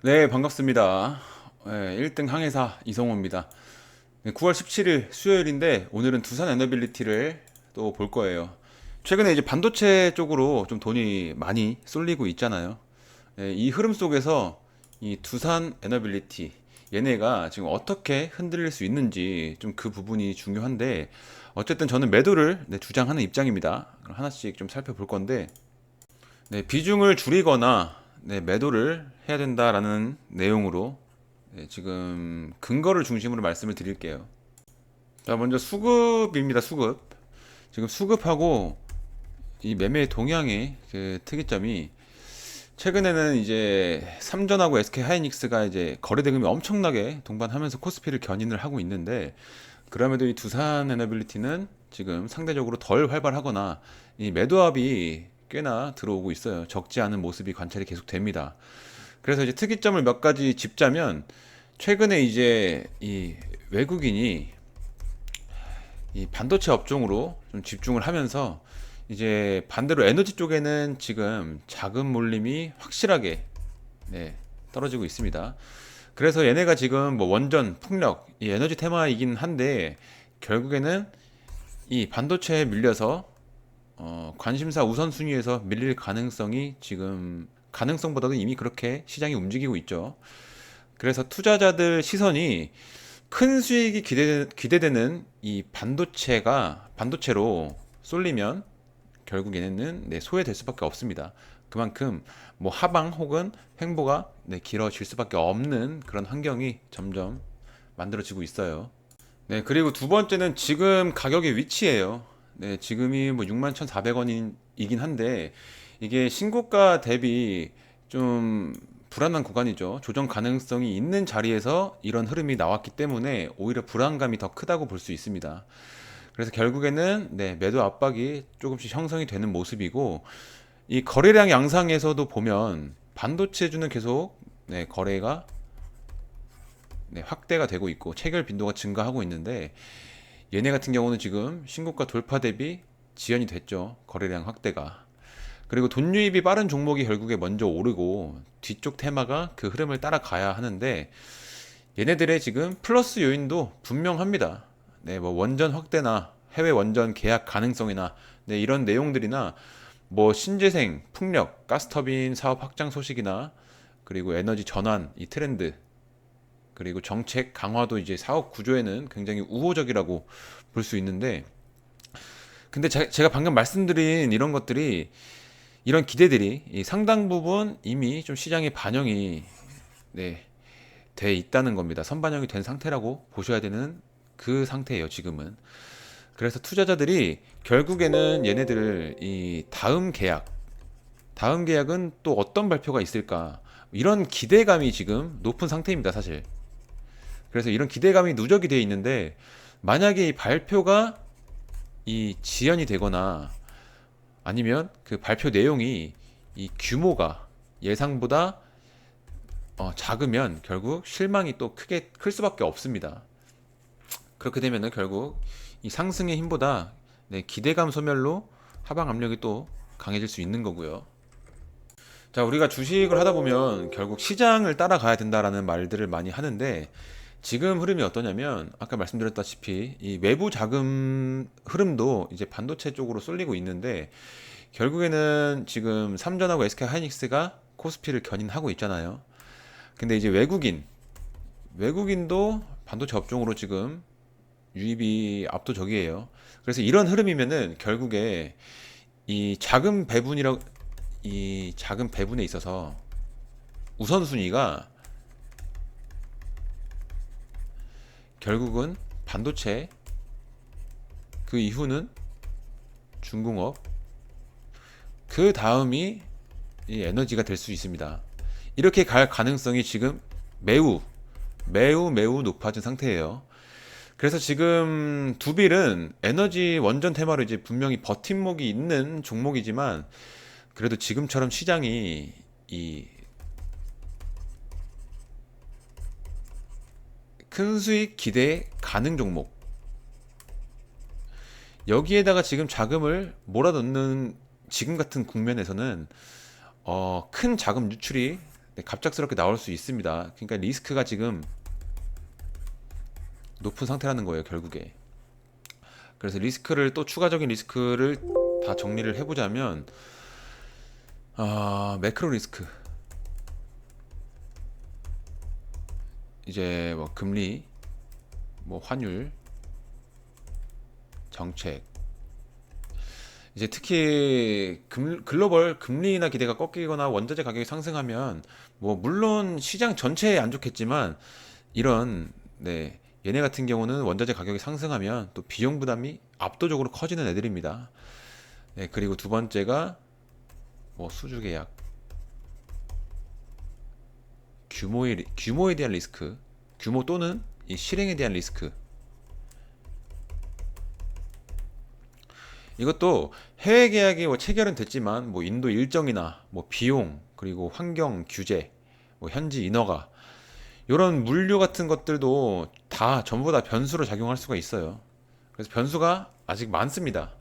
네, 반갑습니다. 1등 항해사 이성호입니다. 네, 9월 17일 수요일인데 오늘은 두산 에너빌리티를 또 볼 거예요. 최근에 이제 반도체 쪽으로 좀 돈이 많이 쏠리고 있잖아요. 이 흐름 속에서 이 두산 에너빌리티 얘네가 지금 어떻게 흔들릴 수 있는지 좀 그 부분이 중요한데 어쨌든 저는 매도를 주장하는 입장입니다. 그럼 하나씩 좀 살펴볼 건데 비중을 줄이거나 매도를 해야 된다라는 내용으로 지금 근거를 중심으로 말씀을 드릴게요. 자, 먼저 수급입니다. 수급. 지금 수급하고 이 매매 동향의 그 특이점이 최근에는 이제 삼전하고 SK 하이닉스가 이제 거래 대금이 엄청나게 동반하면서 코스피를 견인을 하고 있는데 그럼에도 이 두산 에너빌리티는 지금 상대적으로 덜 활발하거나 이 매도압이 꽤나 들어오고 있어요. 적지 않은 모습이 관찰이 계속됩니다. 그래서 이제 특이점을 몇 가지 짚자면 최근에 이제 이 외국인이 이 반도체 업종으로 좀 집중을 하면서 이제 반대로 에너지 쪽에는 지금 자금 몰림이 확실하게 네, 떨어지고 있습니다. 그래서 얘네가 지금 뭐 원전, 풍력, 이 에너지 테마이긴 한데 결국에는 이 반도체에 밀려서 관심사 우선순위에서 밀릴 가능성이 지금 가능성보다도 이미 그렇게 시장이 움직이고 있죠. 그래서 투자자들 시선이 큰 수익이 기대되는 이 반도체로 쏠리면 결국 얘네는 소외될 수밖에 없습니다. 그만큼 뭐 하방 혹은 횡보가 길어질 수밖에 없는 그런 환경이 점점 만들어지고 있어요. 네, 그리고 두 번째는 지금 가격의 위치예요. 네, 지금이 뭐 61,400원이긴 한데 이게 신고가 대비 좀 불안한 구간이죠. 조정 가능성이 있는 자리에서 이런 흐름이 나왔기 때문에 오히려 불안감이 더 크다고 볼 수 있습니다. 그래서 결국에는 매도 압박이 조금씩 형성이 되는 모습이고 이 거래량 양상에서도 보면 반도체주는 계속 거래가 확대가 되고 있고 체결 빈도가 증가하고 있는데 얘네 같은 경우는 지금 신고가 돌파 대비 지연이 됐죠. 거래량 확대가. 그리고 돈 유입이 빠른 종목이 결국에 먼저 오르고 뒤쪽 테마가 그 흐름을 따라가야 하는데 얘네들의 지금 플러스 요인도 분명합니다. 뭐 원전 확대나 해외 원전 계약 가능성이나 이런 내용들이나 뭐 신재생, 풍력, 가스터빈 사업 확장 소식이나 그리고 에너지 전환 이 트렌드 그리고 정책 강화도 이제 사업 구조에는 굉장히 우호적이라고 볼 수 있는데 근데 제가 방금 말씀드린 이런 것들이 이런 기대들이 이 상당 부분 이미 좀 시장에 반영이 네, 돼 있다는 겁니다. 선반영이 된 상태라고 보셔야 되는 그 상태예요, 지금은. 그래서 투자자들이 결국에는 얘네들 이 다음 계약은 또 어떤 발표가 있을까? 이런 기대감이 지금 높은 상태입니다, 사실. 그래서 이런 기대감이 누적이 돼 있는데 만약에 이 발표가 이 지연이 되거나 아니면 그 발표 내용이 이 규모가 예상보다 작으면 결국 실망이 또 크게 클 수밖에 없습니다. 그렇게 되면은 결국 이 상승의 힘보다 기대감 소멸로 하방 압력이 또 강해질 수 있는 거고요. 자, 우리가 주식을 하다 보면 결국 시장을 따라가야 된다라는 말들을 많이 하는데 지금 흐름이 어떠냐면 아까 말씀드렸다시피 이 외부 자금 흐름도 이제 반도체 쪽으로 쏠리고 있는데 결국에는 지금 삼전하고 SK 하이닉스가 코스피를 견인하고 있잖아요. 근데 이제 외국인도 반도체 업종으로 지금 유입이 압도적이에요. 그래서 이런 흐름이면은 결국에 이 자금 배분에 있어서 우선순위가 결국은 반도체, 그 이후는 중공업, 그 다음이 이 에너지가 될 수 있습니다. 이렇게 갈 가능성이 지금 매우 높아진 상태예요. 그래서 지금 두빌은 에너지 원전 테마로 이제 분명히 버팀목이 있는 종목이지만 그래도 지금처럼 시장이 이 큰 수익 기대 가능 종목 여기에다가 지금 자금을 몰아넣는 지금 같은 국면에서는 큰 자금 유출이 네, 갑작스럽게 나올 수 있습니다. 그러니까 리스크가 지금 높은 상태라는 거예요, 결국에. 그래서 리스크를 또 추가적인 리스크를 다 정리를 해보자면 매크로 리스크 이제 뭐 금리, 뭐 환율, 정책 이제 특히 글로벌 금리 인하 기대가 꺾이거나 원자재 가격이 상승하면 뭐 물론 시장 전체에 안 좋겠지만 이런 네 얘네 같은 경우는 원자재 가격이 상승하면 또 비용 부담이 압도적으로 커지는 애들입니다. 네, 그리고 두 번째가 뭐 수주 계약 규모에 대한 리스크, 규모 또는 이 실행에 대한 리스크. 이것도 해외 계약이 뭐 체결은 됐지만 뭐 인도 일정이나 뭐 비용 그리고 환경 규제, 뭐 현지 인허가 이런 물류 같은 것들도 다 전부 다 변수로 작용할 수가 있어요. 그래서 변수가 아직 많습니다.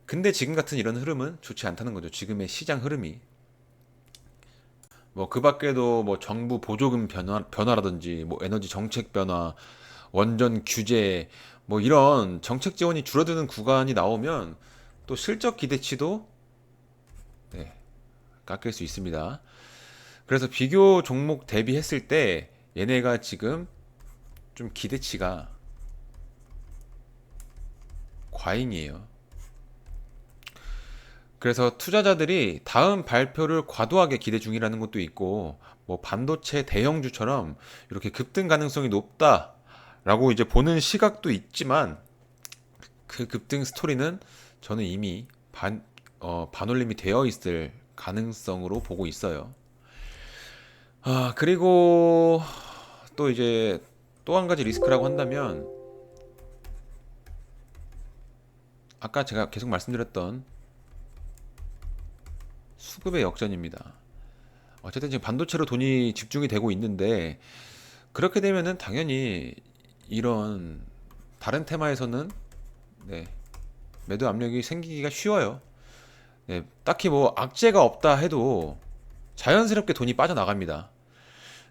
근데 지금 같은 이런 흐름은 좋지 않다는 거죠. 지금의 시장 흐름이. 뭐 그 밖에도 뭐 정부 보조금 변화라든지 뭐 에너지 정책 변화, 원전 규제 뭐 이런 정책 지원이 줄어드는 구간이 나오면 또 실적 기대치도 네, 깎일 수 있습니다. 그래서 비교 종목 대비했을 때 얘네가 지금 좀 기대치가 과잉이에요. 그래서 투자자들이 다음 발표를 과도하게 기대 중이라는 것도 있고, 뭐 반도체 대형주처럼 이렇게 급등 가능성이 높다라고 이제 보는 시각도 있지만, 그 급등 스토리는 저는 이미 반올림이 되어 있을 가능성으로 보고 있어요. 그리고 또 이제 또 한 가지 리스크라고 한다면, 아까 제가 계속 말씀드렸던 수급의 역전입니다. 어쨌든 지금 반도체로 돈이 집중이 되고 있는데 그렇게 되면은 당연히 이런 다른 테마에서는 네, 매도 압력이 생기기가 쉬워요. 네, 딱히 뭐 악재가 없다 해도 자연스럽게 돈이 빠져나갑니다.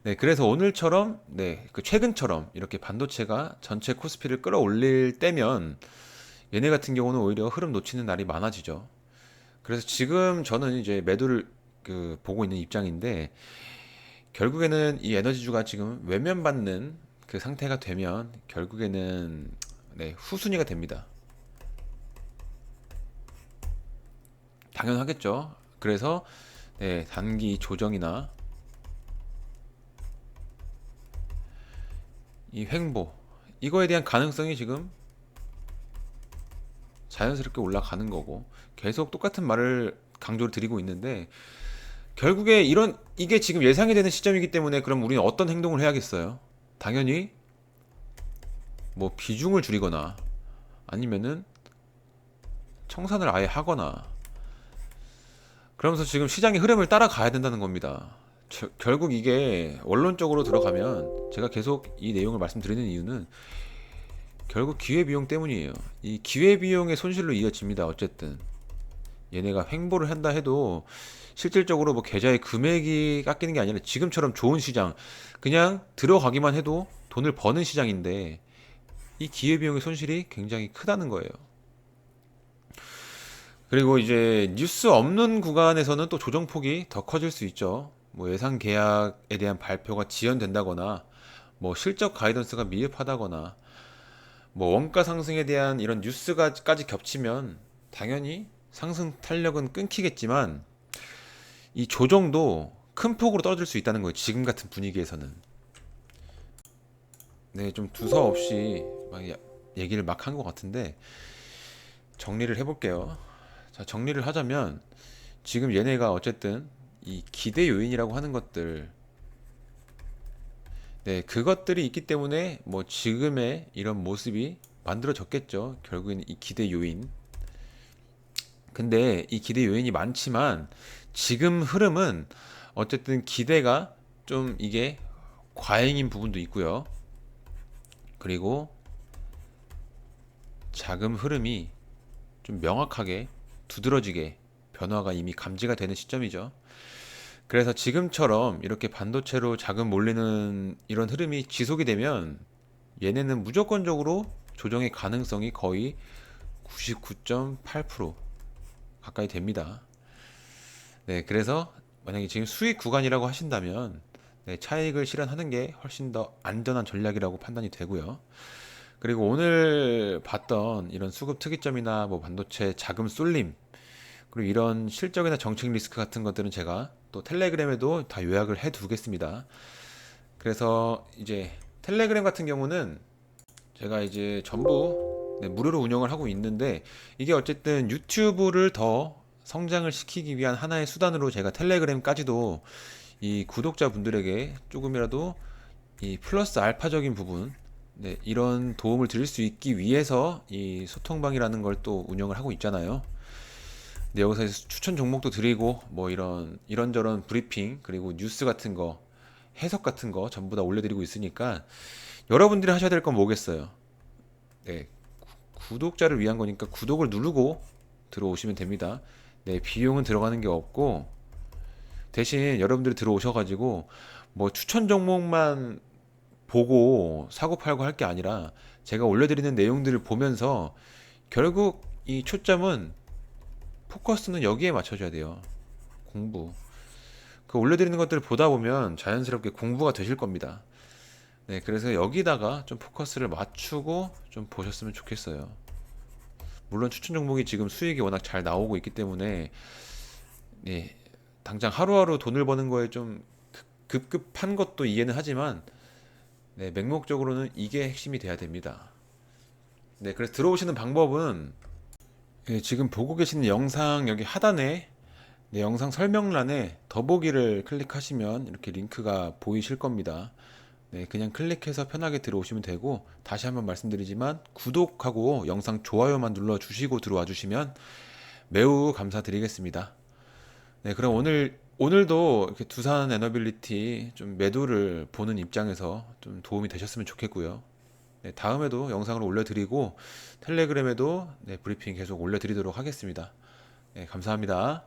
네, 그래서 오늘처럼 네, 그 최근처럼 이렇게 반도체가 전체 코스피를 끌어올릴 때면 얘네 같은 경우는 오히려 흐름 놓치는 날이 많아지죠. 그래서 지금 저는 이제 매도를 보고 있는 입장인데 결국에는 이 에너지주가 지금 외면받는 그 상태가 되면 결국에는 네, 후순위가 됩니다. 당연하겠죠. 그래서 네, 단기 조정이나 이 횡보 이거에 대한 가능성이 지금 자연스럽게 올라가는 거고 계속 똑같은 말을 강조를 드리고 있는데 결국에 이게 지금 예상이 되는 시점이기 때문에 그럼 우리는 어떤 행동을 해야겠어요? 당연히 뭐 비중을 줄이거나 아니면은 청산을 아예 하거나 그러면서 지금 시장의 흐름을 따라가야 된다는 겁니다. 결국 이게 원론적으로 들어가면 제가 계속 이 내용을 말씀드리는 이유는 결국 기회비용 때문이에요. 이 기회비용의 손실로 이어집니다. 어쨌든 얘네가 횡보를 한다 해도 실질적으로 뭐 계좌의 금액이 깎이는 게 아니라 지금처럼 좋은 시장 그냥 들어가기만 해도 돈을 버는 시장인데 이 기회비용의 손실이 굉장히 크다는 거예요. 그리고 이제 뉴스 없는 구간에서는 또 조정폭이 더 커질 수 있죠. 뭐 예상 계약에 대한 발표가 지연된다거나 뭐 실적 가이던스가 미흡하다거나 뭐 원가 상승에 대한 이런 뉴스가까지 겹치면 당연히 상승 탄력은 끊기겠지만 이 조정도 큰 폭으로 떨어질 수 있다는 거예요. 지금 같은 분위기에서는. 네, 좀 두서없이 막 얘기를 막 한 것 같은데 정리를 해볼게요. 자, 정리를 하자면 지금 얘네가 어쨌든 이 기대 요인이라고 하는 것들 네, 그것들이 있기 때문에 뭐 지금의 이런 모습이 만들어졌겠죠. 결국엔 이 기대 요인. 근데 이 기대 요인이 많지만 지금 흐름은 어쨌든 기대가 좀 이게 과잉인 부분도 있고요. 그리고 자금 흐름이 좀 명확하게 두드러지게 변화가 이미 감지가 되는 시점이죠. 그래서 지금처럼 이렇게 반도체로 자금 몰리는 이런 흐름이 지속이 되면 얘네는 무조건적으로 조정의 가능성이 거의 99.8% 가까이 됩니다. 네, 그래서 만약에 지금 수익 구간이라고 하신다면 네, 차익을 실현하는 게 훨씬 더 안전한 전략이라고 판단이 되고요. 그리고 오늘 봤던 이런 수급 특이점이나 뭐 반도체 자금 쏠림 그리고 이런 실적이나 정책 리스크 같은 것들은 제가 또 텔레그램에도 다 요약을 해 두겠습니다. 그래서 이제 텔레그램 같은 경우는 제가 이제 전부 네, 무료로 운영을 하고 있는데 이게 어쨌든 유튜브를 더 성장을 시키기 위한 하나의 수단으로 제가 텔레그램까지도 이 구독자분들에게 조금이라도 이 플러스 알파적인 부분 네, 이런 도움을 드릴 수 있기 위해서 이 소통방이라는 걸 또 운영을 하고 있잖아요. 근데 여기서 추천 종목도 드리고 뭐 이런저런 브리핑 그리고 뉴스 같은 거 해석 같은 거 전부 다 올려드리고 있으니까 여러분들이 하셔야 될 건 뭐겠어요? 네, 구독자를 위한 거니까 구독을 누르고 들어오시면 됩니다. 네, 비용은 들어가는 게 없고 대신 여러분들이 들어오셔가지고 뭐 추천 종목만 보고 사고 팔고 할 게 아니라 제가 올려드리는 내용들을 보면서 결국 이 초점은 포커스는 여기에 맞춰줘야 돼요. 공부. 그 올려드리는 것들을 보다 보면 자연스럽게 공부가 되실 겁니다. 네, 그래서 여기다가 좀 포커스를 맞추고 좀 보셨으면 좋겠어요. 물론 추천 종목이 지금 수익이 워낙 잘 나오고 있기 때문에 네, 당장 하루하루 돈을 버는 거에 좀 급급한 것도 이해는 하지만 네, 맹목적으로는 이게 핵심이 돼야 됩니다. 네, 그래서 들어오시는 방법은 예, 지금 보고 계시는 영상 여기 하단에 네, 영상 설명란에 더보기를 클릭하시면 이렇게 링크가 보이실 겁니다. 네, 그냥 클릭해서 편하게 들어오시면 되고 다시 한번 말씀드리지만 구독하고 영상 좋아요만 눌러주시고 들어와 주시면 매우 감사드리겠습니다. 네, 그럼 오늘도 이렇게 두산 에너빌리티 좀 매도를 보는 입장에서 좀 도움이 되셨으면 좋겠고요. 네, 다음에도 영상을 올려드리고 텔레그램에도 네, 브리핑 계속 올려드리도록 하겠습니다. 네, 감사합니다.